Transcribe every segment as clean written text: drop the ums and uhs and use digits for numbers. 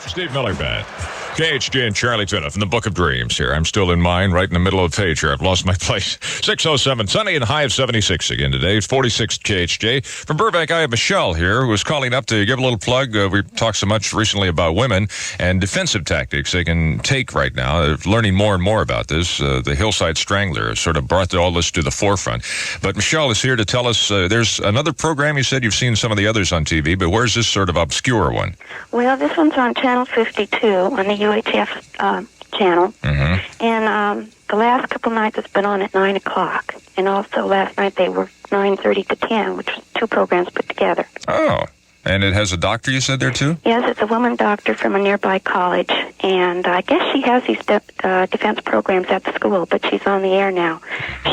Steve Miller Band. KHJ and Charlie Tuna from the Book of Dreams here. I'm still in mine, right in the middle of the page here. I've lost my place. 6:07, sunny and high of 76 again today. It's 46 KHJ. From Burbank, I have Michelle here, who was calling up to give a little plug. We talked so much recently about women and defensive tactics they can take right now. They're learning more and more about this. The Hillside Strangler has sort of brought all this to the forefront. But Michelle is here to tell us there's another program. You said you've seen some of the others on TV, but where's this sort of obscure one? Well, this one's on Channel 52 on the UHF channel. Mm-hmm. And the last couple nights it's been on at 9 o'clock. And also last night they were 9:30 to 10, which was two programs put together. Oh, and it has a doctor, you said, there too? Yes, it's a woman doctor from a nearby college. And I guess she has these defense programs at the school, but she's on the air now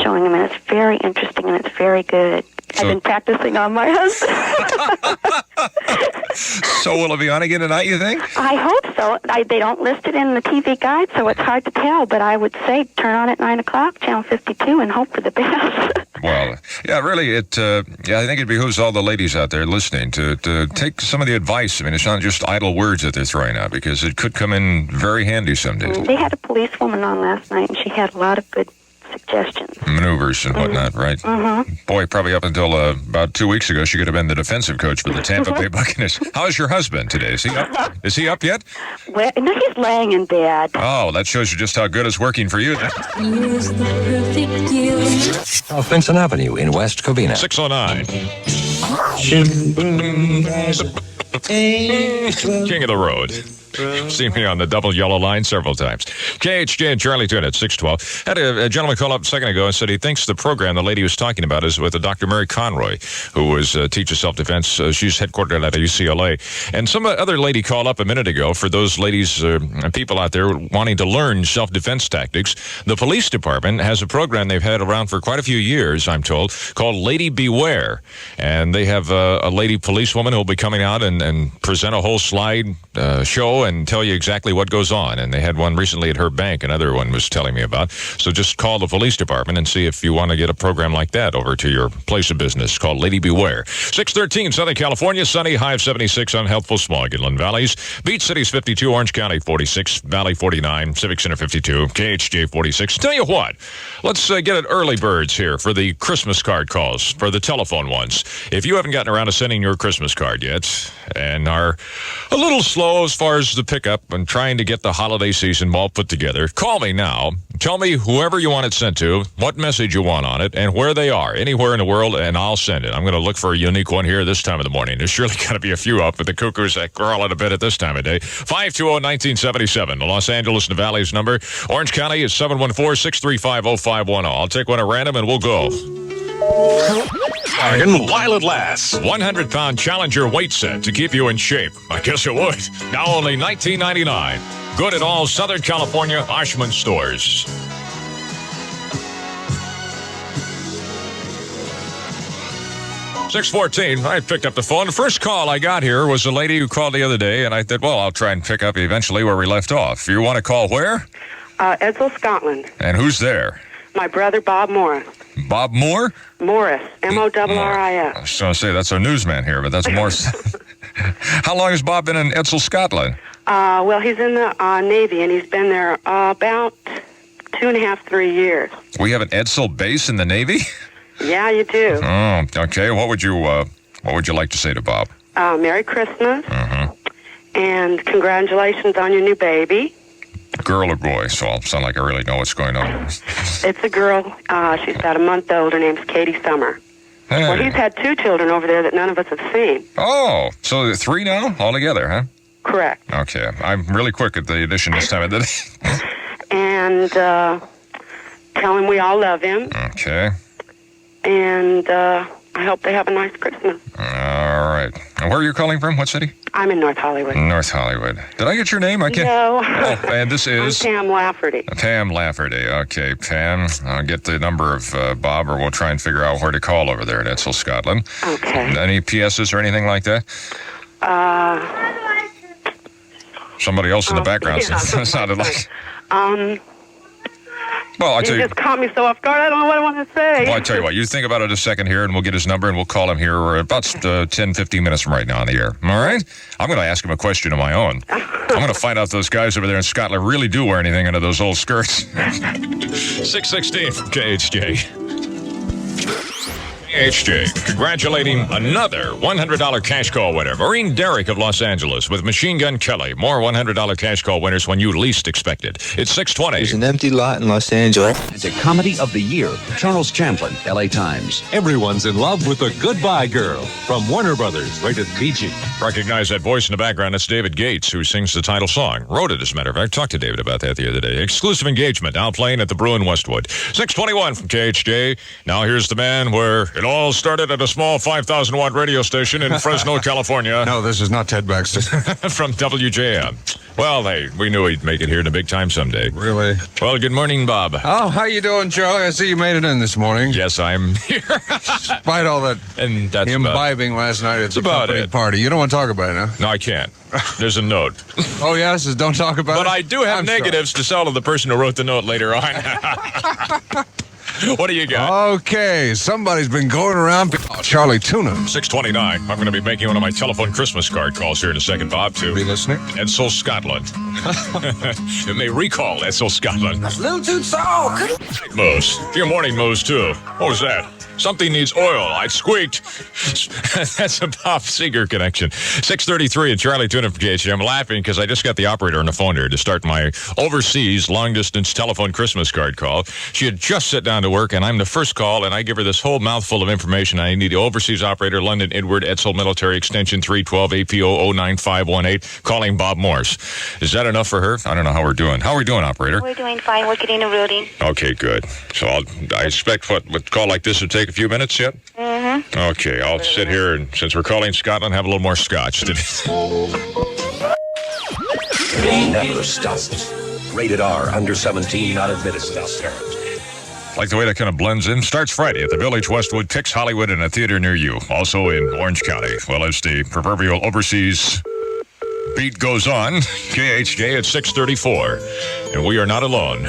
showing them. And it's very interesting and it's very good. So, I've been practicing on my husband. So will it be on again tonight, you think? I hope so. They don't list it in the TV guide, so it's hard to tell. But I would say turn on at 9 o'clock, Channel 52, and hope for the best. Well, yeah, really, I think it behooves all the ladies out there listening to take some of the advice. I mean, it's not just idle words that they're throwing out, because it could come in very handy someday. They had a policewoman on last night, and she had a lot of good suggestions. Maneuvers and whatnot, right? Mm-hmm. Boy, probably up until about 2 weeks ago, she could have been the defensive coach for the Tampa Bay Buccaneers. How's your husband today? Is he up? Is he up yet? Well, no, he's laying in bed. Oh, that shows you just how good it's working for you. Here's the perfect deal. Off Vincent Avenue in West Covina. 609. King of the road. Seen me on the double yellow line several times. KHJ and Charlie Tuna at 612. Had a gentleman call up a second ago and said he thinks the program the lady was talking about is with a Dr. Mary Conroy, who was teaches self-defense. She's headquartered at UCLA. And some other lady called up a minute ago for those ladies and people out there wanting to learn self-defense tactics. The police department has a program they've had around for quite a few years, I'm told, called Lady Beware. And they have a lady policewoman who will be coming out and present a whole slide show and tell you exactly what goes on. And they had one recently at her bank, another one was telling me about. So just call the police department and see if you want to get a program like that over to your place of business called Lady Beware. 613, Southern California, sunny, high of 76, unhealthful smog, Inland Valleys. Beach City's 52, Orange County 46, Valley 49, Civic Center 52, KHJ 46. Tell you what, let's get at early birds here for the Christmas card calls, for the telephone ones. If you haven't gotten around to sending your Christmas card yet and are a little slow as far as the pickup and trying to get the holiday season all put together, call me now. Tell me whoever you want it sent to, what message you want on it, and where they are, anywhere in the world, and I'll send it. I'm going to look for a unique one here this time of the morning. There's surely got to be a few up with the cuckoos that crawl out of bed at this time of day. 520-1977, the Los Angeles and Valley's number. Orange County is 714-635-0510. I'll take one at random and we'll go. Bargain while it lasts. 100-pound Challenger weight set to keep you in shape. I guess it would. Now only $19.99. Good at all Southern California Oshman stores. $614. I picked up the phone. The first call I got here was a lady who called the other day, and I said, well, I'll try and pick up eventually where we left off. You want to call where? Edsel, Scotland. And who's there? My brother, Bob Morris. Bob Moore? Morris. Morris. I was going to say, that's our newsman here, but that's Morris. How long has Bob been in Edsel, Scotland? Well, he's in the Navy, and he's been there about 2.5, 3 years. We have an Edsel base in the Navy? Yeah, you do. Oh, okay. What would you like to say to Bob? Merry Christmas. And congratulations on your new baby. Girl or boy? So I'll sound like I really know what's going on. It's a girl. She's about a month old. Her name's Katie Summer. Hey. Well, he's had 2 children over there that none of us have seen. Oh, so 3 now altogether, huh? Correct. Okay. I'm really quick at the addition this time of the day. And tell him we all love him. Okay. And I hope they have a nice Christmas. All right. And where are you calling from? What city? I'm in North Hollywood. North Hollywood. Did I get your name? I can't. No. Oh, and this is? I'm Pam Lafferty. Pam Lafferty. Okay, Pam. I'll get the number of Bob, or we'll try and figure out where to call over there in Edsel, Scotland. Okay. Any PSs or anything like that? Somebody else in the background yeah, sounded like. Well, He just caught me so off guard. I don't know what I want to say. Well, I tell you what, you think about it a second here, and we'll get his number, and we'll call him here about 10, 15 minutes from right now on the air. All right? I'm going to ask him a question of my own. I'm going to find out those guys over there in Scotland really do wear anything under those old skirts. 616 from KHJ. KHJ, congratulating another $100 cash call winner, Maureen Derrick of Los Angeles, with Machine Gun Kelly. More $100 cash call winners when you least expect it. It's 620. There's an empty lot in Los Angeles. It's a comedy of the year. Charles Champlin, LA Times. Everyone's in love with the Goodbye Girl from Warner Brothers, rated PG. Recognize that voice in the background. It's David Gates, who sings the title song. Wrote it, as a matter of fact. Talked to David about that the other day. Exclusive engagement, now playing at the Brew in Westwood. 621 from KHJ. Now here's the man where it all started at a small 5,000-watt radio station in Fresno, California. No, this is not Ted Baxter. From WJM. Well, hey, we knew he'd make it here in the big time someday. Really? Well, good morning, Bob. Oh, how you doing, Charlie? I see you made it in this morning. Yes, I'm here. Despite all that and that's imbibing last night at the about company it. Party. You don't want to talk about it, huh? No, I can't. There's a note. Oh, yeah? It says don't talk about it? But I do have I'm negatives to sell to the person who wrote the note later on. What do you got? Okay, somebody's been going around. Oh, Charlie Tuna. 629. I'm going to be making one of my telephone Christmas card calls here in a second, Bob, to Be listening. Edsel, Scotland. It may recall Edsel, Scotland. Little too tall. Moose. Your morning moose, too. What was that? Something needs oil. I squeaked. That's a Bob Seger connection. 633 and Charlie Tuna from KHJ. I'm laughing because I just got the operator on the phone here to start my overseas long-distance telephone Christmas card call. She had just sat down to work, and I'm the first call, and I give her this whole mouthful of information. I need the overseas operator, London Edward Edsel Military Extension 312 APO 09518, calling Bob Morse. Is that enough for her? I don't know how we're doing. How are we doing, operator? We're doing fine. We're getting a routing. Okay, good. So I expect what call like this would take a few minutes yet? Mm-hmm. Okay, I'll sit here, and since we're calling Scotland, have a little more scotch. Never stopped. Rated R, under 17, not admitted without parents. Like the way that kind of blends in. Starts Friday at the Village Westwood, Pix Hollywood, and a theater near you. Also in Orange County. Well, as the proverbial overseas beat goes on, KHJ at 634. And we are not alone.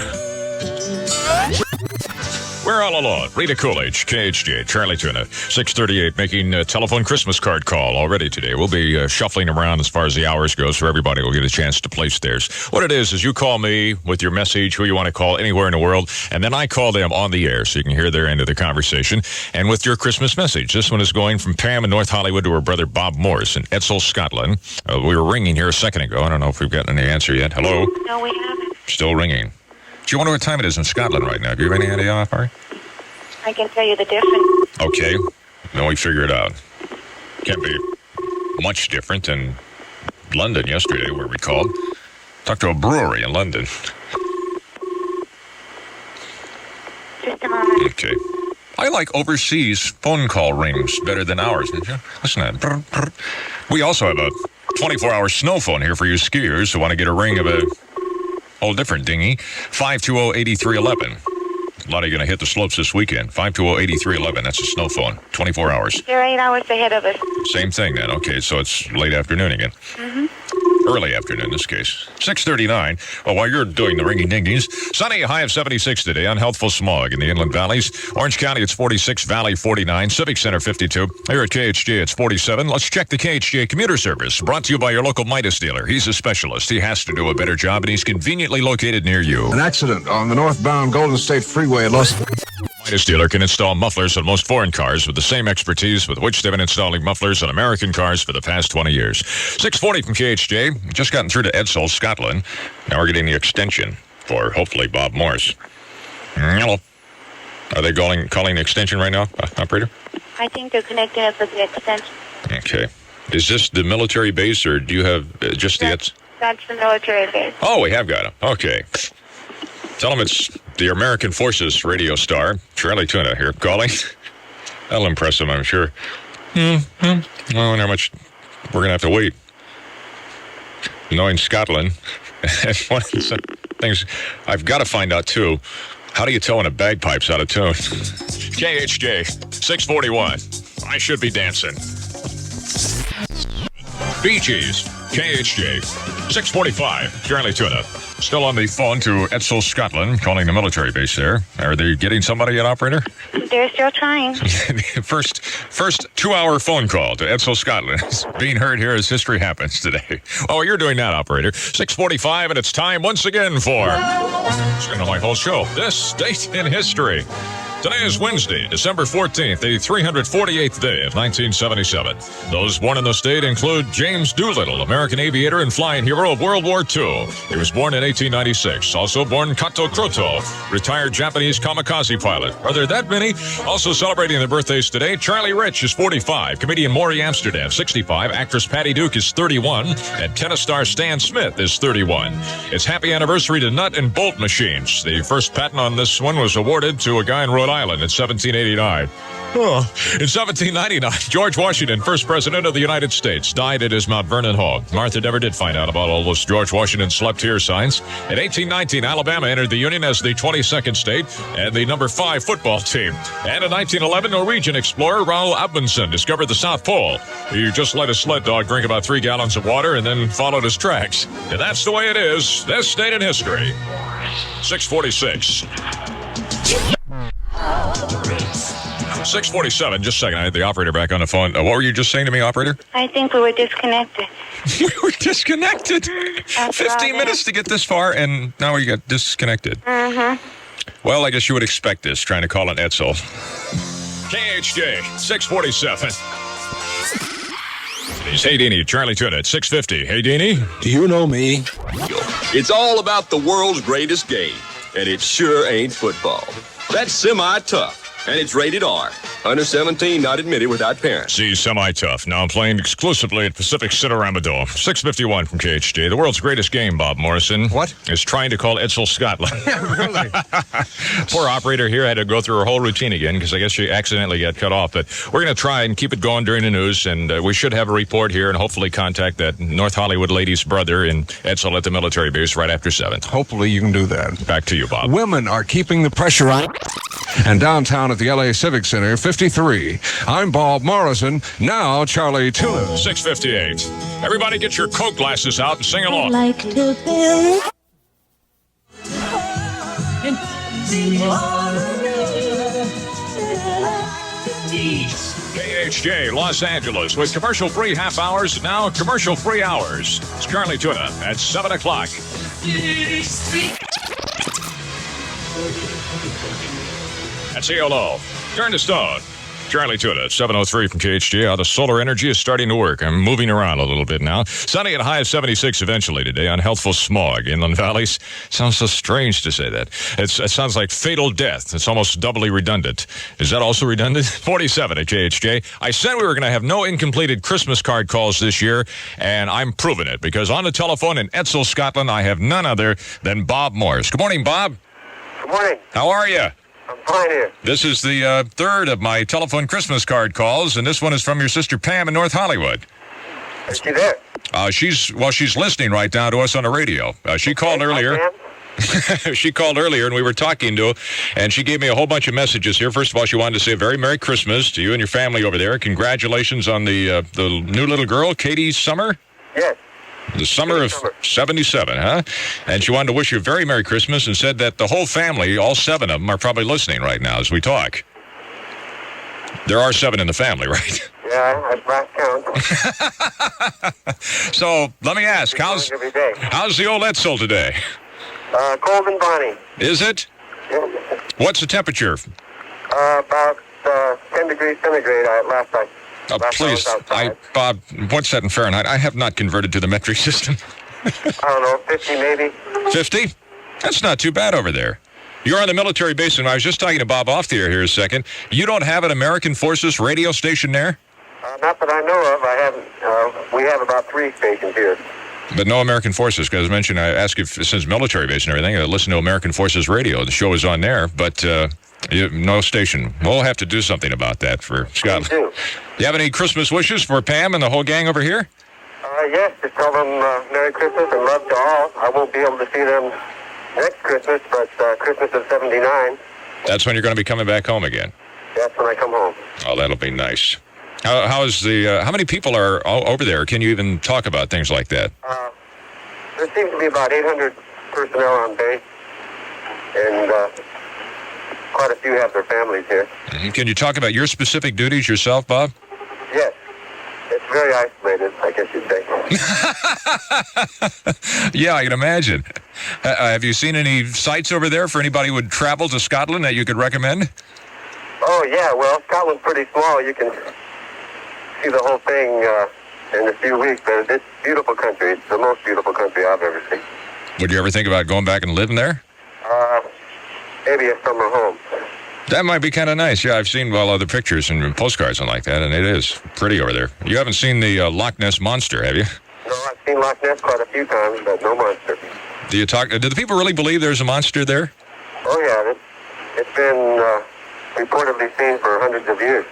We're all alone. Rita Coolidge, KHJ, Charlie Tuna, 638, making a telephone Christmas card call already today. We'll be shuffling around as far as the hours go, so everybody will get a chance to place theirs. What it is you call me with your message, who you want to call anywhere in the world, and then I call them on the air so you can hear their end of the conversation, and with your Christmas message. This one is going from Pam in North Hollywood to her brother Bob Morrison, Edsel, Scotland. We were ringing here a second ago. I don't know if we've gotten any answer yet. Hello? No, we haven't. Still ringing. Do you wonder what time it is in Scotland right now? Do you have any idea, Ari? I can tell you the difference. Okay. Then we figure it out. Can't be much different than London yesterday, where we called. Talked to a brewery in London. Just a moment. Okay. I like overseas phone call rings better than ours, don't you? Listen to that. We also have a 24-hour snow phone here for you skiers who want to get a ring of a whole different dingy. 520-8311. A lot of you going to hit the slopes this weekend. 520-8311. That's a snow phone. 24 hours. They're 8 hours ahead of us. Same thing then. Okay, so it's late afternoon again. Mm-hmm. Early afternoon in this case. 6:39. Well, while you're doing the ringy-dingies, sunny, high of 76 today. Unhealthful smog in the inland valleys. Orange County, it's 46. Valley, 49. Civic Center, 52. Here at KHJ, it's 47. Let's check the KHJ commuter service. Brought to you by your local Midas dealer. He's a specialist. He has to do a better job, and he's conveniently located near you. An accident on the northbound Golden State Freeway at Los Midas dealer can install mufflers on most foreign cars with the same expertise with which they've been installing mufflers on American cars for the past 20 years. 640 from KHJ. Just gotten through to Edsel, Scotland. Now we're getting the extension for, hopefully, Bob Morris. Hello. Are they calling the extension right now, operator? I think they're connecting us with the extension. Okay. Is this the military base, or do you have just the... That's the military base. Oh, we have got him. Okay. Tell him it's the American Forces radio star, Charlie Tuna, here calling. That'll impress him, I'm sure. I wonder how much we're going to have to wait. Knowing Scotland, one of the things I've got to find out, too, how do you tell when a bagpipe's out of tune? KHJ, 641. I should be dancing. Bee Gees. KHJ, 645, Charlie Tuna. Still on the phone to Etzel, Scotland, calling the military base there. Are they getting somebody yet, operator? They're still trying. First 2-hour phone call to Etzel, Scotland. It's being heard here as history happens today. Oh, you're doing that, operator. 645, and it's time once again for... It's going to my whole show. This date in history. Today is Wednesday, December 14th, the 348th day of 1977. Those born in the state include James Doolittle, American aviator and flying hero of World War II. He was born in 1896. Also born Kato Kroto, retired Japanese kamikaze pilot. Are there that many? Also celebrating their birthdays today, Charlie Rich is 45, comedian Maury Amsterdam 65, actress Patty Duke is 31, and tennis star Stan Smith is 31. It's happy anniversary to nut and bolt machines. The first patent on this one was awarded to a guy in Rhode Island in 1789. Oh. In 1799, George Washington, first president of the United States, died at his Mount Vernon home. Martha never did find out about all those George Washington slept here signs. In 1819, Alabama entered the Union as the 22nd state and the number 5 football team. And in 1911, Norwegian explorer Roald Amundsen discovered the South Pole. He just let his sled dog drink about 3 gallons of water and then followed his tracks. And that's the way it is. This date in history. 646. 647, just a second. I had the operator back on the phone. What were you just saying to me, operator? I think we were disconnected. We were disconnected. 15 minutes to get this far, and now we got disconnected. Mm-hmm. Well, I guess you would expect this, trying to call an Etzel. KHJ, 647. It's Hey Deanie, Charlie Tuna at 650. Hey Deanie. Do you know me? It's all about the world's greatest game, and it sure ain't football. That's semi-tough. And it's rated R. Under 17, not admitted without parents. See, semi-tough. Now playing exclusively at Pacific Cinerama Dome. 651 from KHJ. The world's greatest game, Bob Morrison. What? Is trying to call Etzel, Scotland. Really? Poor operator here had to go through her whole routine again because I guess she accidentally got cut off. But we're going to try and keep it going during the news, and we should have a report here and hopefully contact that North Hollywood lady's brother in Etzel at the military base right after 7. Hopefully you can do that. Back to you, Bob. Women are keeping the pressure on. And downtown at the LA Civic Center, 53. I'm Bob Morrison. Now Charlie Tuna. 658. Everybody get your Coke glasses out and sing I'd along. like to build. KHJ, Los Angeles, with commercial-free half hours, now commercial-free hours. It's Charlie Tuna at 7 o'clock. That's ELO. Turn to stone. Charlie Tuna, 703 from KHJ. The solar energy is starting to work. I'm moving around a little bit now. Sunny at a high of 76 eventually today. Unhealthful smog. Inland valleys. Sounds so strange to say that. It sounds like fatal death. It's almost doubly redundant. Is that also redundant? 47 at KHJ. I said we were going to have no incompleted Christmas card calls this year, and I'm proving it because on the telephone in Etzel, Scotland, I have none other than Bob Morris. Good morning, Bob. Good morning. How are you? I'm fine here. This is the third of my telephone Christmas card calls, and this one is from your sister Pam in North Hollywood. Is she there? She's listening right now to us on the radio. She called earlier. She called earlier, and we were talking to her, and she gave me a whole bunch of messages here. First of all, she wanted to say a very Merry Christmas to you and your family over there. Congratulations on the new little girl, Katie's summer. Yes. The summer of 77, huh? And she wanted to wish you a very Merry Christmas and said that the whole family, all 7 of them, are probably listening right now as we talk. There are 7 in the family, right? Yeah, I've lost count. So, let me ask, how's the old Etzel today? Cold and Bonnie. Is it? Yeah. What's the temperature? About 10 degrees centigrade last night. Please, Bob, what's that in Fahrenheit? I have not converted to the metric system. I don't know, 50 maybe. 50? That's not too bad over there. You're on the military base, and I was just talking to Bob off the air here a second. You don't have an American Forces radio station there? Not that I know of. I haven't. We have about 3 stations here. But no American Forces, because as mentioned, I asked if since military base and everything, I listen to American Forces radio. The show is on there, but no station. We'll have to do something about that for Scotland. Do you have any Christmas wishes for Pam and the whole gang over here? Yes, just tell them Merry Christmas and love to all. I won't be able to see them next Christmas, but Christmas of 79. That's when you're going to be coming back home again? That's when I come home. Oh, that'll be nice. How many people are over there? Can you even talk about things like that? There seems to be about 800 personnel on base, and quite a few have their families here. Mm-hmm. Can you talk about your specific duties yourself, Bob? Yes. It's very isolated, I guess you'd say. Yeah, I can imagine. Have you seen any sites over there for anybody who would travel to Scotland that you could recommend? Oh, yeah. Well, Scotland's pretty small. You can see the whole thing in a few weeks. But it's a beautiful country. It's the most beautiful country I've ever seen. Would you ever think about going back and living there? Maybe a summer home. That might be kind of nice. Yeah, I've seen other pictures and postcards and like that, and it is pretty over there. You haven't seen the Loch Ness Monster, have you? No, I've seen Loch Ness quite a few times, but no monster. Do the people really believe there's a monster there? Oh, yeah. It's been reportedly seen for hundreds of years.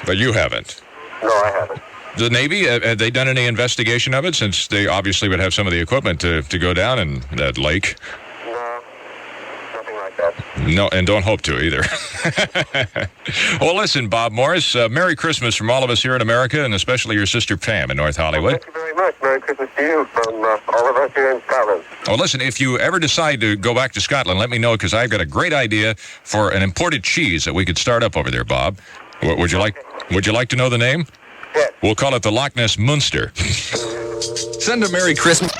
But you haven't? No, I haven't. The Navy, have they done any investigation of it, since they obviously would have some of the equipment to go down in that lake? No, nothing like that. No, and don't hope to either. Well, listen, Bob Morris, Merry Christmas from all of us here in America, and especially your sister Pam in North Hollywood. Thank you very much. Merry Christmas to you from all of us here in Scotland. Well, listen, if you ever decide to go back to Scotland, let me know, because I've got a great idea for an imported cheese that we could start up over there, Bob. Would you like to know the name? Yes. We'll call it the Loch Ness Munster. Send a Merry Christmas.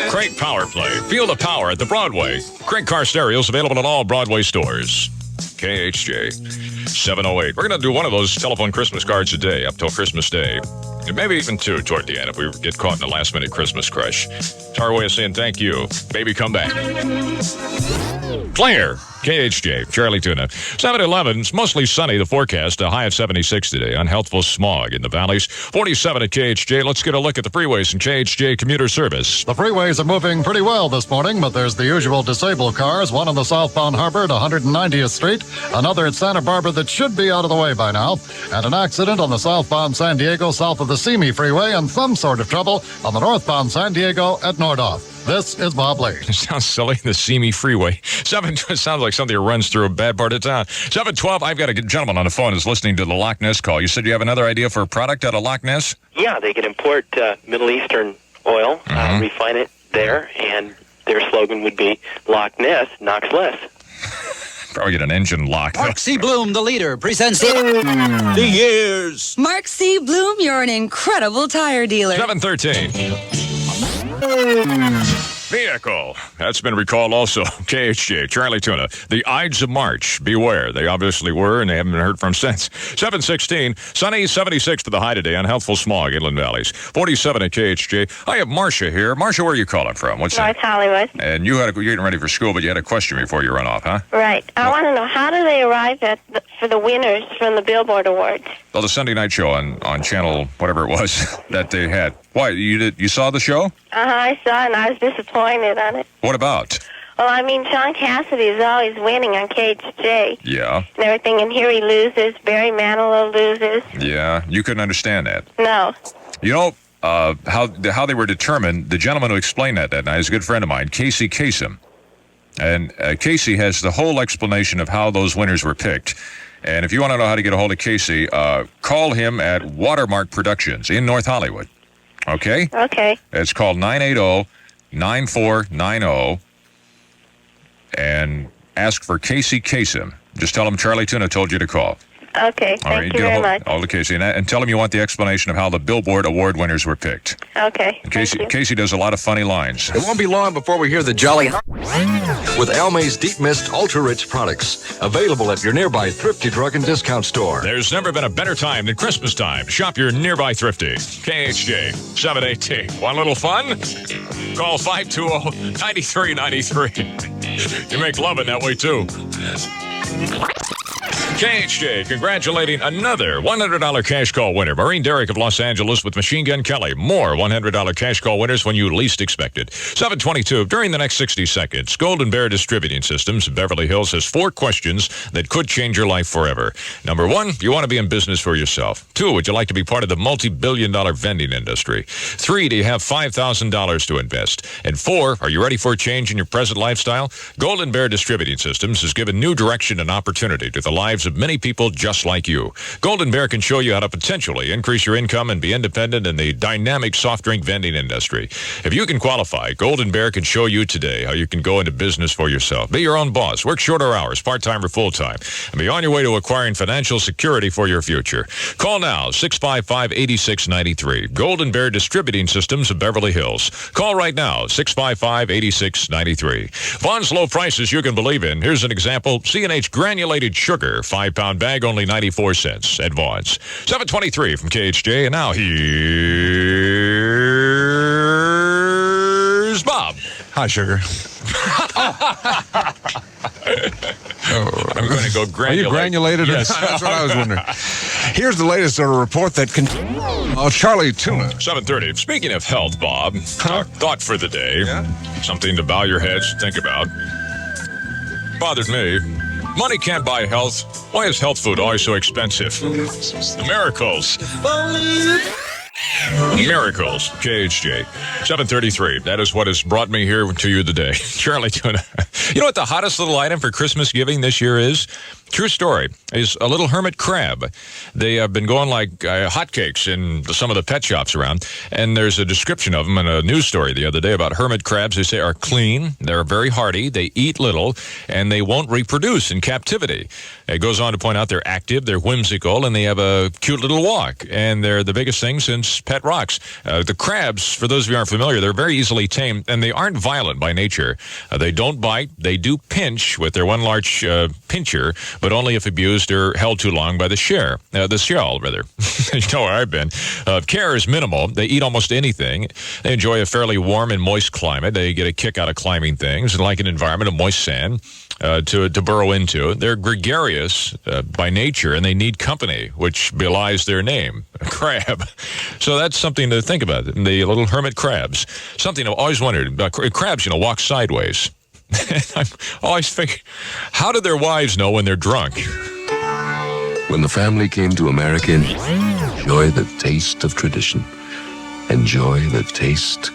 Craig Power Play. Feel the power at the Broadway. Craig car stereos available at all Broadway stores. KHJ 708. We're going to do one of those telephone Christmas cards a day up till Christmas Day. And maybe even two toward the end if we get caught in a last-minute Christmas crush. It's our way of saying thank you. Baby, come back. Claire. KHJ, Charlie Tuna. 7-11, it's mostly sunny, the forecast, a high of 76 today. Unhealthful smog in the valleys. 47 at KHJ. Let's get a look at the freeways and KHJ commuter service. The freeways are moving pretty well this morning, but there's the usual disabled cars, one on the southbound Harbor at 190th Street, another at Santa Barbara that should be out of the way by now, and an accident on the southbound San Diego south of the Simi Freeway, and some sort of trouble on the northbound San Diego at Nordhoff. This is Bob Lee. It sounds silly, the Simi Freeway. It sounds like something that runs through a bad part of town. 712, I've got a gentleman on the phone who's listening to the Loch Ness call. You said you have another idea for a product out of Loch Ness? Yeah, they could import Middle Eastern oil, refine it there, and their slogan would be Loch Ness knocks less. Probably get an engine lock. Mark C. Bloom, the leader, presents the years. Mark C. Bloom, you're an incredible tire dealer. 713. Vehicle. That's been recalled also. KHJ, Charlie Tuna. The Ides of March. Beware. They obviously were, and they haven't been heard from since. 716. Sunny, 76 for the high today. Unhealthful smog, inland valleys. 47 at KHJ. I have Marcia here. Marcia, where are you calling from? What's North Hollywood. And you're getting ready for school, but you had a question before you run off, huh? Right. I want to know, how do they arrive for the winners from the Billboard Awards? Well, the Sunday night show on channel, whatever it was, that they had. Why, you saw the show? I saw it, and I was disappointed on it. What about? Well, I mean, Sean Cassidy is always winning on KHJ. Yeah. And everything, and here he loses. Barry Manilow loses. Yeah, you couldn't understand that. No. You know, how they were determined, the gentleman who explained that night is a good friend of mine, Casey Kasem. And Casey has the whole explanation of how those winners were picked. And if you want to know how to get a hold of Casey, call him at Watermark Productions in North Hollywood. Okay? Okay. It's called 980-9490. And ask for Casey Kasem. Just tell him Charlie Tuna told you to call. Okay, thank you very much. All the Casey, and tell him you want the explanation of how the Billboard Award winners were picked. Okay, Casey does a lot of funny lines. It won't be long before we hear the Jolly with Almay's Deep Mist Ultra Rich products. Available at your nearby Thrifty Drug and Discount store. There's never been a better time than Christmas time. Shop your nearby Thrifty. KHJ 718. Want a little fun? Call 520-9393. You make love in that way, too. KHJ congratulating another $100 cash call winner. Maureen Derrick of Los Angeles with Machine Gun Kelly. More $100 cash call winners when you least expect it. 722. During the next 60 seconds, Golden Bear Distributing Systems in Beverly Hills has 4 questions that could change your life forever. Number 1, you want to be in business for yourself. 2, would you like to be part of the multi-billion-dollar vending industry? 3, do you have $5,000 to invest? And 4, are you ready for a change in your present lifestyle? Golden Bear Distributing Systems has given new direction and opportunity to the lives of of many people just like you. Golden Bear can show you how to potentially increase your income and be independent in the dynamic soft drink vending industry. If you can qualify, Golden Bear can show you today how you can go into business for yourself. Be your own boss. Work shorter hours, part-time or full-time, and be on your way to acquiring financial security for your future. Call now, 655-8693. Golden Bear Distributing Systems of Beverly Hills. Call right now, 655-8693. Vaughn's low prices you can believe in. Here's an example. C&H granulated sugar, 5-pound bag, only 94 cents at Vaughn's. 723 from KHJ, and now here's Bob. Hi, sugar. I'm going to go granulated. Are you granulated? Yes. That's what I was wondering. Here's the latest report that Charlie Tuna. 7:30. Speaking of health, Bob, thought for the day. Yeah? Something to bow your heads, think about. Bothered me. Money can't buy health. Why is health food always so expensive? Miracles. Miracles. KHJ. 7:33. That is what has brought me here to you today. Charlie Tuna. You know what the hottest little item for Christmas giving this year is? True story. Is a little hermit crab. They have been going like hotcakes in some of the pet shops around. And there's a description of them in a news story the other day about hermit crabs. They say are clean. They're very hardy. They eat little. And they won't reproduce in captivity. It goes on to point out they're active. They're whimsical. And they have a cute little walk. And they're the biggest thing since pet rocks. The crabs, for those of you who aren't familiar, they're very easily tamed. And they aren't violent by nature. They don't bite. They do pinch with their one large pincher, but only if abused or held too long by the shell, rather. You know where I've been. Care is minimal. They eat almost anything. They enjoy a fairly warm and moist climate. They get a kick out of climbing things and like an environment of moist sand to burrow into. They're gregarious by nature, and they need company, which belies their name, a crab. So that's something to think about. The little hermit crabs. Something I've always wondered. Crabs, walk sideways. I always think, how do their wives know when they're drunk? When the family came to America, enjoy the taste of tradition. Enjoy the taste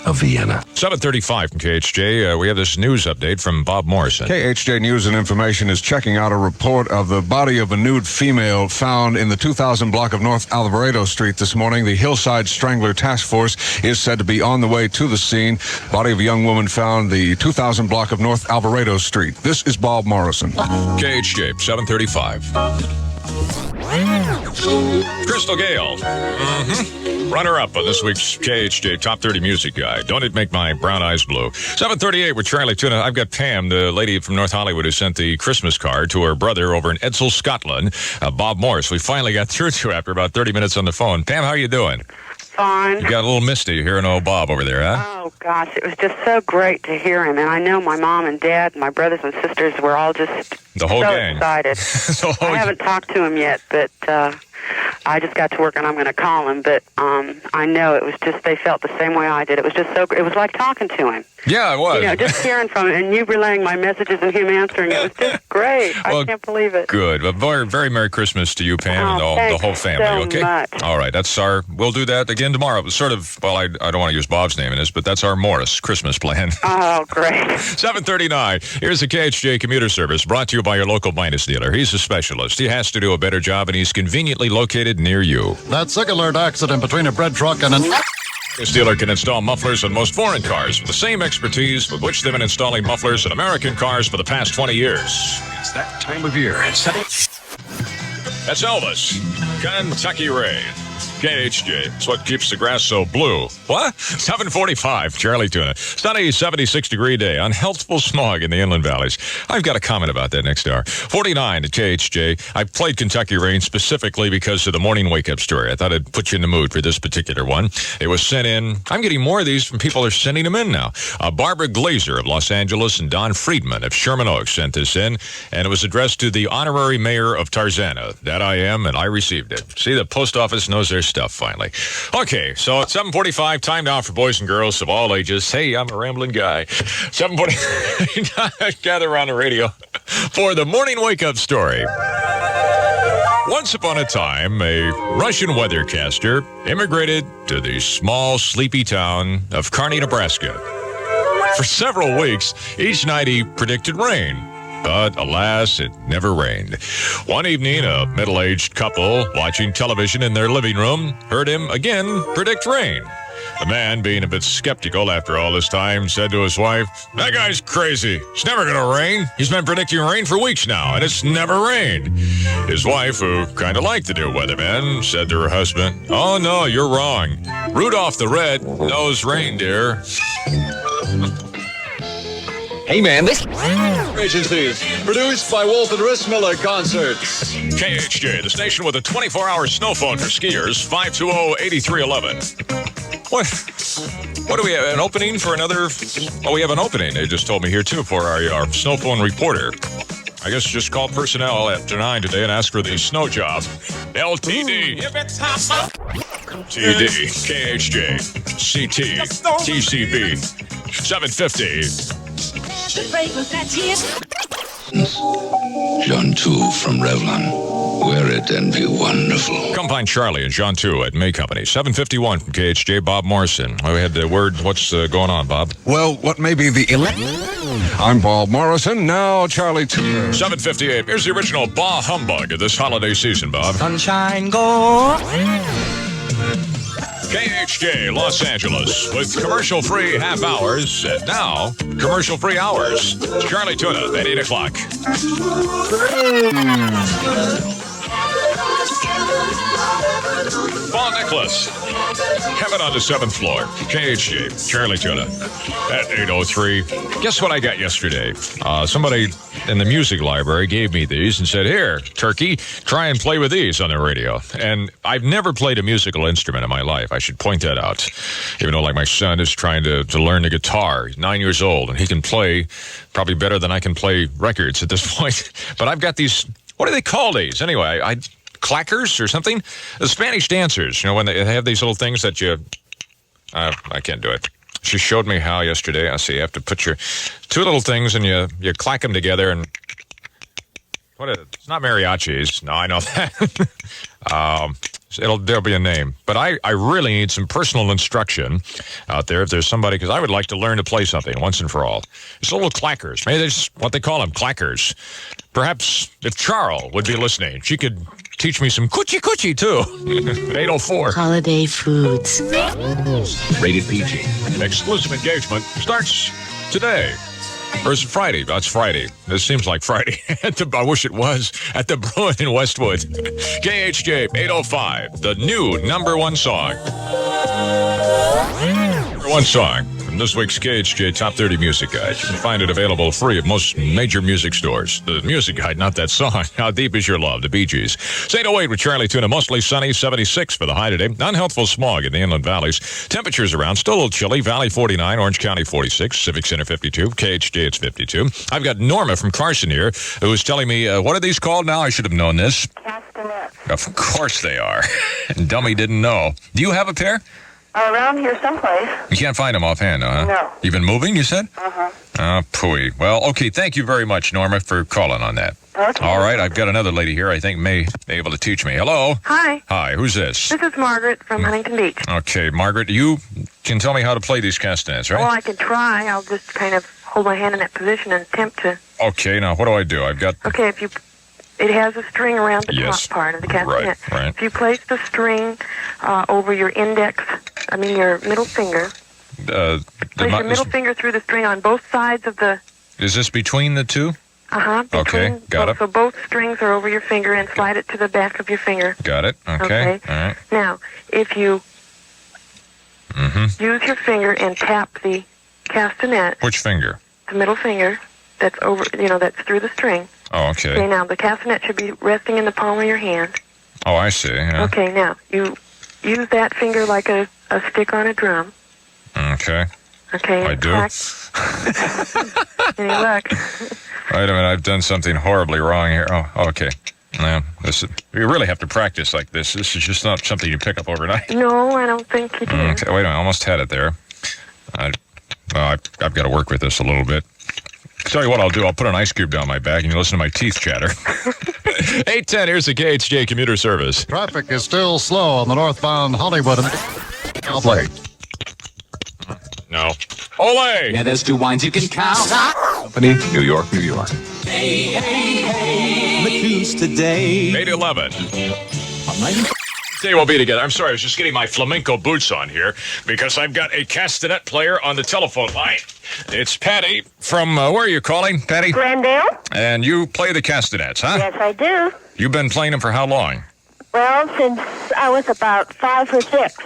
of Vienna. 7:35 from KHJ. We have this news update from Bob Morrison. KHJ News and Information is checking out a report of the body of a nude female found in the 2000 block of North Alvarado Street this morning. The Hillside Strangler Task Force is said to be on the way to the scene. Body of a young woman found the 2000 block of North Alvarado Street. This is Bob Morrison. KHJ, 7:35. Crystal Gale. Runner-up on this week's KHJ Top 30 Music Guide. Don't it make my brown eyes blue? 7:38 with Charlie Tuna. I've got Pam, the lady from North Hollywood who sent the Christmas card to her brother over in Edsall, Scotland, Bob Morris. We finally got through to after about 30 minutes on the phone. Pam, how are you doing? Fine. You got a little misty hearing old Bob over there, huh? Oh, gosh, it was just so great to hear him. And I know my mom and dad, my brothers and sisters were all just the whole so gang. Excited. I haven't talked to him yet, but I just got to work and I'm going to call him. But I know it was just, they felt the same way I did. It was just so, it was like talking to him. Yeah, it was. Just hearing from him and you relaying my messages and him answering. It was just great. I can't believe it. Good. Well, very, very Merry Christmas to you, Pam, and the whole family. So okay. Much. All right. We'll do that again tomorrow. Sort of. Well, I don't want to use Bob's name in this, but that's our Morris Christmas plan. Oh, great. 7:39. Here's the KHJ commuter service brought to you by your local Midas dealer. He's a specialist. He has to do a better job, and he's conveniently located near you. That sick alert accident between a bread truck and an... This dealer can install mufflers on most foreign cars with the same expertise with which they've been installing mufflers in American cars for the past 20 years. It's that time of year. That's Elvis. Kentucky Rain. KHJ. It's what keeps the grass so blue. What? 7:45. Charlie Tuna. Sunny, 76-degree day. Unhealthful smog in the inland valleys. I've got a comment about that next hour. 49 at KHJ. I played Kentucky Rain specifically because of the morning wake-up story. I thought I'd put you in the mood for this particular one. It was sent in. I'm getting more of these from people who are sending them in now. Barbara Glazer of Los Angeles and Don Friedman of Sherman Oaks sent this in, and it was addressed to the honorary mayor of Tarzana. That I am, and I received it. See, the post office knows their stuff finally. Okay, so it's 7:45, time now for boys and girls of all ages. Hey, I'm a rambling guy. 7:40, gather around the radio for the morning wake-up story. Once upon a time, a Russian weathercaster immigrated to the small, sleepy town of Kearney, Nebraska. For several weeks, each night he predicted rain. But alas, it never rained. One evening, a middle-aged couple watching television in their living room heard him again predict rain. The man, being a bit skeptical after all this time, said to his wife, "That guy's crazy. It's never going to rain. He's been predicting rain for weeks now, and it's never rained." His wife, who kind of liked the new weatherman, said to her husband, "Oh, no, you're wrong. Rudolph the Red-Nosed Reindeer." Hey, man, this agencies produced by Wolf and Rissmiller Concerts. KHJ, the station with a 24-hour snow phone for skiers, 520-8311. What do we have? An opening for another? Oh, we have an opening. They just told me here, too, for our snow phone reporter. I guess just call personnel after 9 today and ask for the snow job. LTD. TD. KHJ. CT. TCB. 750. John 2 from Revlon. Wear it and be wonderful. Come find Charlie and John 2 at May Company. 751 from KHJ, Bob Morrison. We had the word. What's going on, Bob? Well, what may be the... I'm Bob Morrison, now Charlie Tuna. 758. Here's the original Bah Humbug of this holiday season, Bob. Sunshine go. KHJ, Los Angeles, with commercial-free half hours, and now commercial-free hours. It's Charlie Tuna at 8 o'clock. Fall necklace. Have it on the 7th floor. KHJ, Charlie Tuna at 8:03. Guess what I got yesterday? Somebody in the music library gave me these and said, "Here, Turkey, try and play with these on the radio." And I've never played a musical instrument in my life. I should point that out. Even though, like, my son is trying to learn the guitar. He's 9 years old, and he can play probably better than I can play records at this point. But I've got these, what do they call these? Anyway, clackers or something? The Spanish dancers, when they have these little things that you... I can't do it. She showed me how yesterday. I see you have to put your two little things and you clack them together and... What is it? It's not mariachis. No, I know that. There'll be a name. But I really need some personal instruction out there if there's somebody, because I would like to learn to play something once and for all. It's little clackers. Maybe that's what they call them, clackers. Perhaps if Charl would be listening, she could teach me some coochie too. 8:04. Holiday foods. Rated PG. Exclusive engagement starts today. Or is it Friday? That's Friday. This seems like Friday. I wish it was. At the Bruin in Westwood. KHJ 805. The new #1 song. #1 song from this week's KHJ Top 30 Music Guide. You can find it available free at most major music stores. The music guide, not that song. How Deep Is Your Love? The Bee Gees. 808 with Charlie Tuna. Mostly sunny, 76 for the high today. Unhealthful smog in the inland valleys. Temperatures around, still a little chilly. Valley 49, Orange County 46, Civic Center 52, KHJ it's 52. I've got Norma from Carson here, who is telling me, what are these called now? I should have known this. Castanets. Of course they are. And Dummy didn't know. Do you have a pair? Around here someplace. You can't find them offhand, huh? No. You've been moving, you said? Uh-huh. Oh, pooey. Well, okay, thank you very much, Norma, for calling on that. Okay. All right, I've got another lady here I think may be able to teach me. Hello? Hi. Hi, who's this? This is Margaret from Huntington Beach. Okay, Margaret, you can tell me how to play these castanets, right? Well, I can try. I'll just kind of hold my hand in that position and attempt to... Okay, now what do? I've got... Okay, it has a string around the top part of the castanet. Right. If you place the string over your your middle finger, place your middle finger through the string on both sides of the... Is this between the two? Uh-huh. Okay, got it. So both strings are over your finger and slide it to the back of your finger. Got it. Okay. All right. Now, if you use your finger and tap the castanet... Which finger? The middle finger that's over, that's through the string. Oh, okay. Okay, now the castanet should be resting in the palm of your hand. Oh, I see. Yeah. Okay, now you use that finger like a stick on a drum. Okay. Okay. I do. Any luck? Wait a minute, I've done something horribly wrong here. Oh, okay. Yeah, you really have to practice like this. This is just not something you pick up overnight. No, I don't think you do. Okay, wait a minute, I almost had it there. I've got to work with this a little bit. Tell you what I'll do. I'll put an ice cube down my back and you listen to my teeth chatter. 8:10, here's the KHJ commuter service. Traffic is still slow on the northbound Hollywood and Silverlake. No. Ole! Yeah, there's 2 wines you can count. Company, New York, New York. Hey, hey, hey, the news today. 8:11. Today we'll be together. I'm sorry, I was just getting my flamenco boots on here because I've got a castanet player on the telephone line. It's Patty from, where are you calling, Patty? Glendale. And you play the castanets, huh? Yes, I do. You've been playing them for how long? Well, since I was about 5 or 6.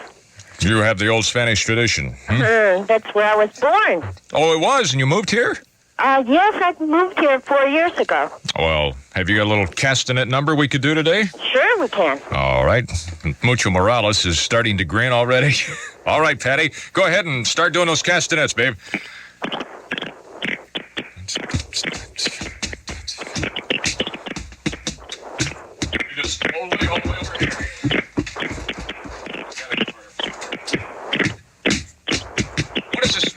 You have the old Spanish tradition. That's where I was born. Oh, it was? And you moved here? Yes, I moved here 4 years ago. Well, have you got a little castanet number we could do today? Sure, we can. All right. Mucho Morales is starting to grin already. All right, Patty, go ahead and start doing those castanets, babe. You just hold me over here. What is this?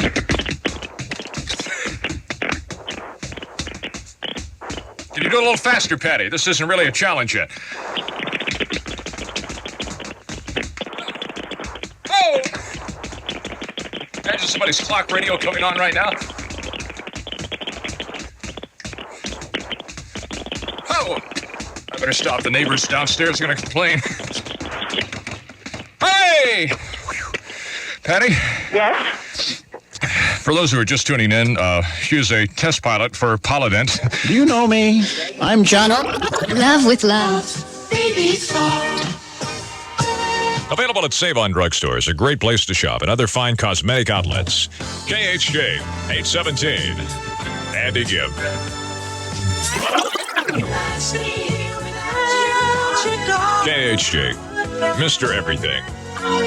Can you do it a little faster, Patty? This isn't really a challenge yet. Oh! Imagine somebody's clock radio coming on right now. Oh! I better stop. The neighbors downstairs are going to complain. Hey! Patty? Yes? For those who are just tuning in, she's a test pilot for Polydent. Do you know me? I'm John. Love with love. Available at Save-On Drugstores, a great place to shop, and other fine cosmetic outlets. KHJ 817. Andy Gibb. KHJ, Mr. Everything.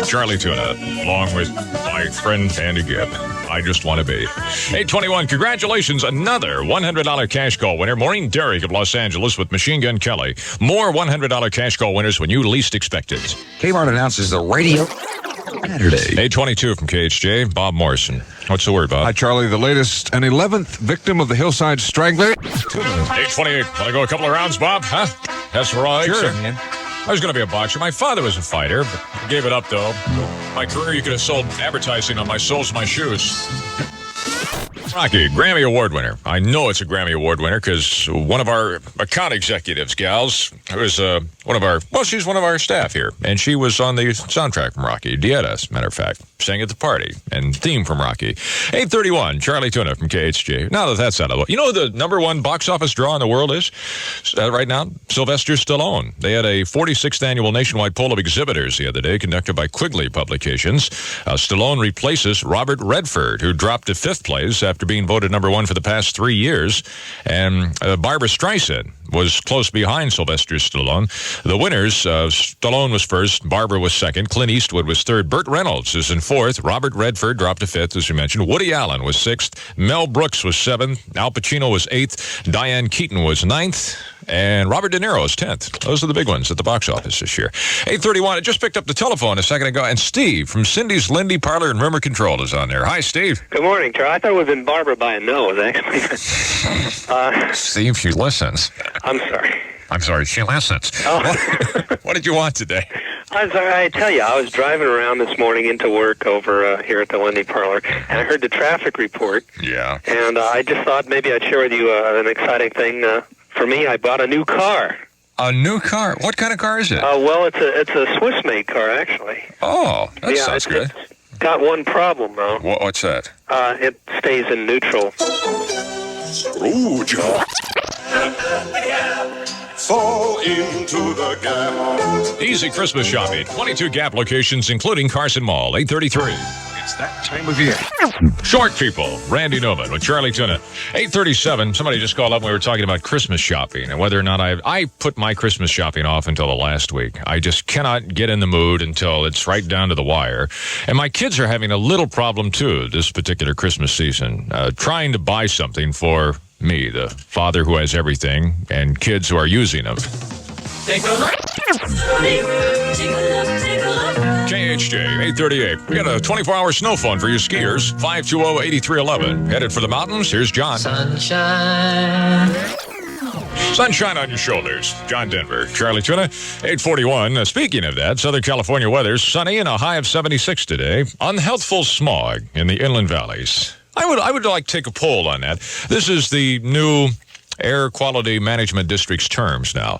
Charlie Tuna, along with my friend Andy Gibb. I just want to be. 821, congratulations, another $100 cash call winner. Maureen Derrick of Los Angeles with Machine Gun Kelly. More $100 cash call winners when you least expect it. Kmart announces the radio Saturday. 822 from KHJ, Bob Morrison. What's the word, Bob? Hi, Charlie. The latest, an 11th victim of the Hillside Strangler. 828. Want to go a couple of rounds, Bob? Huh? That's right. Sure, man. I was going to be a boxer. My father was a fighter, but I gave it up, though. My career, you could have sold advertising on my soles, my shoes. Rocky, Grammy Award winner. I know it's a Grammy Award winner because one of our account executives, gals, was she's one of our staff here, and she was on the soundtrack from Rocky. Dieta, as a matter of fact, sang at the party, and theme from Rocky. 831, Charlie Tuna from KHJ. Now that that's out of the way, you know the number one box office draw in the world is right now? Sylvester Stallone. They had a 46th annual nationwide poll of exhibitors the other day conducted by Quigley Publications. Stallone replaces Robert Redford, who dropped to 5th place after being voted number one for the past 3 years. And Barbra Streisand was close behind Sylvester Stallone. The winners, Stallone was first, Barbara was second, Clint Eastwood was third, Burt Reynolds is in 4th, Robert Redford dropped to 5th, as you mentioned, Woody Allen was 6th, Mel Brooks was 7th, Al Pacino was 8th, Diane Keaton was 9th, and Robert De Niro is 10th. Those are the big ones at the box office this year. 831, I just picked up the telephone a second ago, and Steve from Cindy's Lindy Parlor and Remote Control is on there. Hi, Steve. Good morning, Charlie. I thought it would have been Barbara by a nose, actually. Steve, she listens. I'm sorry. I'm sorry, she listens. Oh. What did you want today? I'm sorry, I tell you, I was driving around this morning into work over here at the Lindy Parlor, and I heard the traffic report. Yeah. And I just thought maybe I'd share with you an exciting thing. For me, I bought a new car. A new car? What kind of car is it? Well, it's a Swiss-made car, actually. Oh, that sounds good. It's got one problem, though. What's that? It stays in neutral. Ooh, Joe. Fall into the Gap. Easy Christmas shopping. 22 Gap locations, including Carson Mall. 833. It's that time of year. Short people. Randy Newman with Charlie Tuna. 837. Somebody just called up and we were talking about Christmas shopping and whether or not I put my Christmas shopping off until the last week. I just cannot get in the mood until it's right down to the wire. And my kids are having a little problem, too, this particular Christmas season. Trying to buy something for me, the father who has everything, and kids who are using them. Take a look. KHJ 838. We got a 24-hour snow phone for you skiers. 520-8311. Headed for the mountains. Here's John. Sunshine on your shoulders. John Denver. Charlie Tuna. 841. Speaking of that, Southern California weather. Sunny and a high of 76 today. Unhealthful smog in the inland valleys. I would like to take a poll on that. This is the new air quality management district's terms now.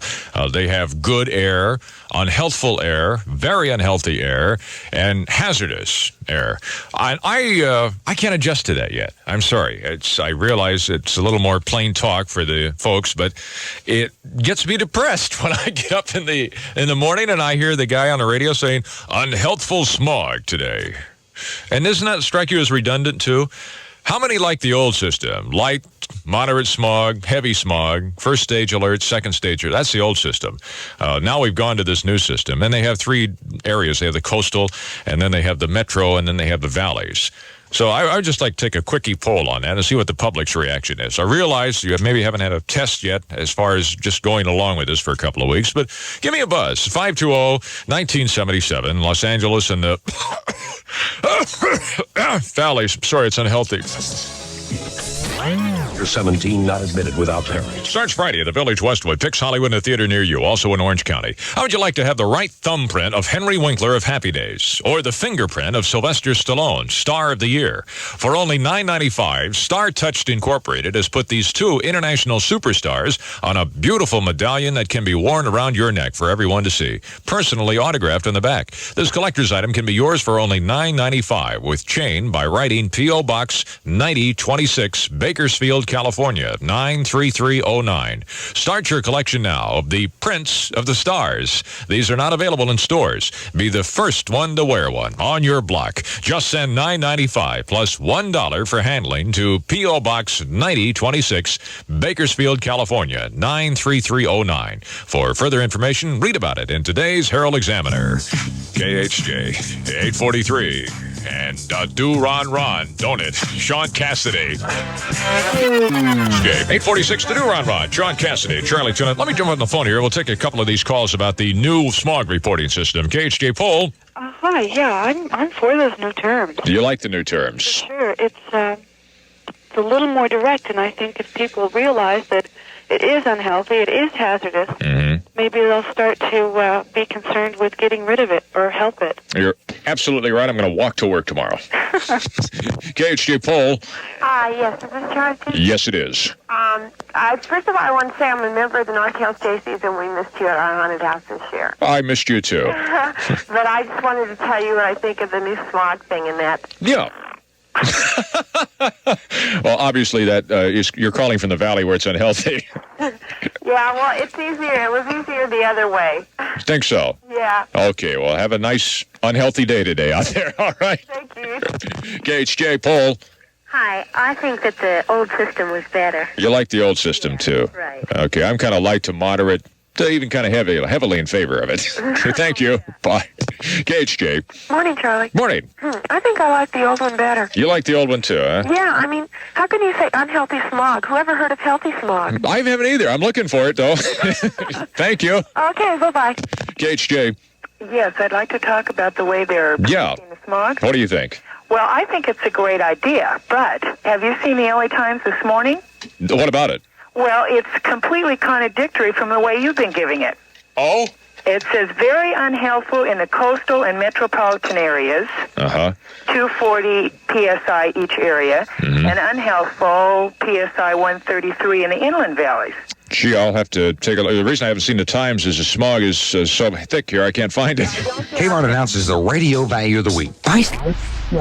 They have good air, unhealthful air, very unhealthy air, and hazardous air. I can't adjust to that yet. I'm sorry. I realize it's a little more plain talk for the folks, but it gets me depressed when I get up in the morning and I hear the guy on the radio saying, unhealthful smog today. And doesn't that strike you as redundant, too? How many like the old system? Light, moderate smog, heavy smog, first stage alert, second stage alert. That's the old system. Now we've gone to this new system, and they have three areas. They have the coastal, and then they have the metro, and then they have the valleys. So I would just like to take a quickie poll on that and see what the public's reaction is. I realize you maybe haven't had a test yet as far as just going along with this for a couple of weeks, but give me a buzz. 520-1977, Los Angeles and the valleys. Sorry, it's unhealthy. You're 17, not admitted without parents. Starts Friday at the Village Westwood. Picks Hollywood in a theater near you, also in Orange County. How would you like to have the right thumbprint of Henry Winkler of Happy Days, or the fingerprint of Sylvester Stallone, Star of the Year? For only $9.95, Star Touched Incorporated has put these two international superstars on a beautiful medallion that can be worn around your neck for everyone to see, personally autographed on the back. This collector's item can be yours for only $9.95 with chain by writing P.O. Box 9026, Bakersfield, California, 93309. Start your collection now of the prints of the stars. These are not available in stores. Be the first one to wear one on your block. Just send $9.95 plus $1 for handling to P.O. Box 9026, Bakersfield, California, 93309. For further information, read about it in today's Herald Examiner. KHJ 843. And do Ron, don't it? Sean Cassidy. 846 to do Ron. Sean Cassidy, Charlie Tuna. Let me jump on the phone here. We'll take a couple of these calls about the new smog reporting system. KHJ Poll. Hi, yeah, I'm for those new terms. Do you like the new terms? For sure. It's a little more direct, and I think if people realize that it is unhealthy, it is hazardous, maybe they'll start to be concerned with getting rid of it or help it. You're absolutely right. I'm going to walk to work tomorrow. KHJ Poll. Yes, is this Charlie Tuna? Yes, it is. First of all, I want to say I'm a member of the North Hills JCs, and we missed you at our haunted house this year. I missed you, too. But I just wanted to tell you what I think of the new smog thing and that. Yeah. Well, obviously that you're calling from the valley where it's unhealthy. Yeah, well, it's easier. It was easier the other way. Think so? Yeah. Okay, well, have a nice unhealthy day today out there. All right. Thank you. KHJ Poll. Hi, I think that the old system was better. You like the old system, too? Right. Okay, I'm kind of light to moderate, to even kind of heavily in favor of it. Thank you. Bye. KHJ. Morning, Charlie. Morning. I think I like the old one better. You like the old one, too, huh? Yeah, I mean, how can you say unhealthy smog? Who ever heard of healthy smog? I haven't either. I'm looking for it, though. Thank you. Okay, bye-bye. KHJ. Yes, I'd like to talk about the way they're producing the smog. What do you think? Well, I think it's a great idea, but have you seen the LA Times this morning? What about it? Well, it's completely contradictory from the way you've been giving it. Oh? It says very unhealthful in the coastal and metropolitan areas, 240 PSI each area, and unhealthful PSI 133 in the inland valleys. Gee, I'll have to take a look. The reason I haven't seen the Times is the smog is so thick here, I can't find it. Kmart announces the radio value of the week.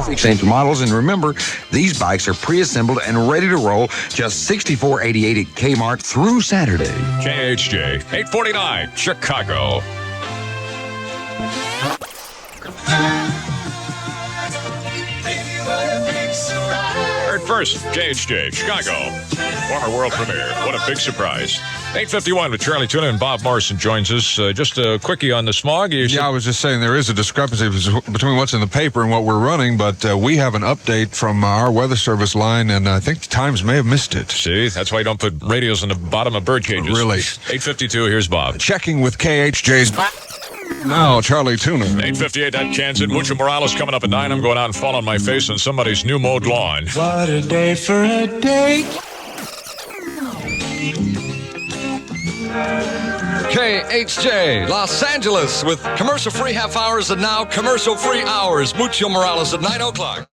Exchange models, and remember, these bikes are pre-assembled and ready to roll, just $64.88 at Kmart through Saturday. KHJ 849 Chicago. Heard first, KHJ Chicago. Former world premiere. What a big surprise. 8:51 with Charlie Tuna, and Bob Morrison joins us. Just a quickie on the smog. Yeah, I was just saying there is a discrepancy between what's in the paper and what we're running, but we have an update from our weather service line, and I think the Times may have missed it. See, that's why you don't put radios in the bottom of bird cages. Really? 8:52, here's Bob. Checking with KHJ's... Now, Charlie Tuna. 8:58 at Kansas. Mucho Morales coming up at 9. I'm going out and fall on my face on somebody's new mowed lawn. What a day for a date. KHJ, Los Angeles, with commercial-free half hours and now commercial-free hours. Mucho Morales at 9 o'clock.